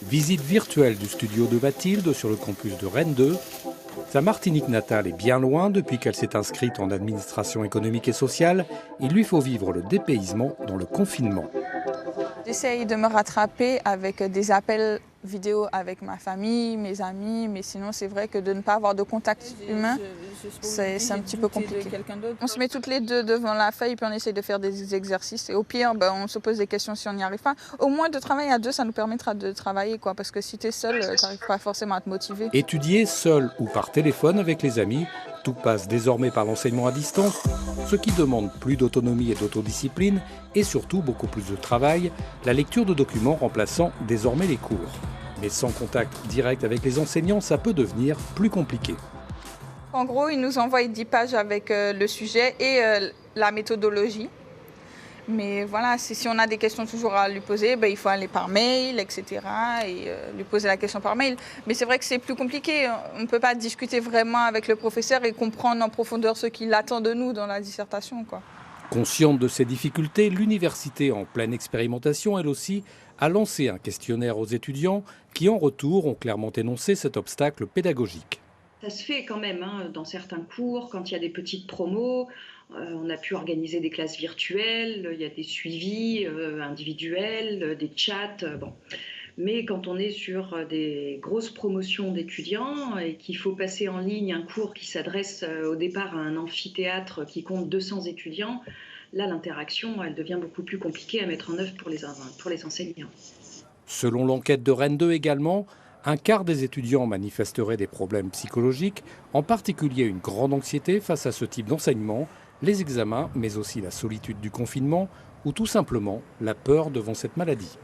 Visite virtuelle du studio de Mathilde sur le campus de Rennes 2. Sa Martinique natale est bien loin depuis qu'elle s'est inscrite en administration économique et sociale. Il lui faut vivre le dépaysement dans le confinement. J'essaye de me rattraper avec des appels vidéo avec ma famille, mes amis, mais sinon c'est vrai que de ne pas avoir de contact humain, c'est un petit peu compliqué. On se met toutes les deux devant la feuille puis on essaye de faire des exercices et au pire on se pose des questions si on n'y arrive pas. Au moins de travailler à deux, ça nous permettra de travailler parce que si tu es seul, tu n'arrives pas forcément à te motiver. Étudier seul ou par téléphone avec les amis, tout passe désormais par l'enseignement à distance, ce qui demande plus d'autonomie et d'autodiscipline et surtout beaucoup plus de travail, la lecture de documents remplaçant désormais les cours. Mais sans contact direct avec les enseignants, ça peut devenir plus compliqué. En gros, ils nous envoient 10 pages avec le sujet et la méthodologie. Mais voilà, si on a des questions toujours à lui poser, il faut aller par mail, etc. et lui poser la question par mail. Mais c'est vrai que c'est plus compliqué. On ne peut pas discuter vraiment avec le professeur et comprendre en profondeur ce qu'il attend de nous dans la dissertation, Consciente de ces difficultés, l'université, en pleine expérimentation, elle aussi, a lancé un questionnaire aux étudiants qui, en retour, ont clairement énoncé cet obstacle pédagogique. Ça se fait quand même dans certains cours, quand il y a des petites promos, on a pu organiser des classes virtuelles, il y a des suivis individuels, des chats. Mais quand on est sur des grosses promotions d'étudiants et qu'il faut passer en ligne un cours qui s'adresse au départ à un amphithéâtre qui compte 200 étudiants, là l'interaction elle devient beaucoup plus compliquée à mettre en œuvre pour les enseignants. Selon l'enquête de Rennes 2 également, un quart des étudiants manifesteraient des problèmes psychologiques, en particulier une grande anxiété face à ce type d'enseignement, les examens, mais aussi la solitude du confinement ou tout simplement la peur devant cette maladie.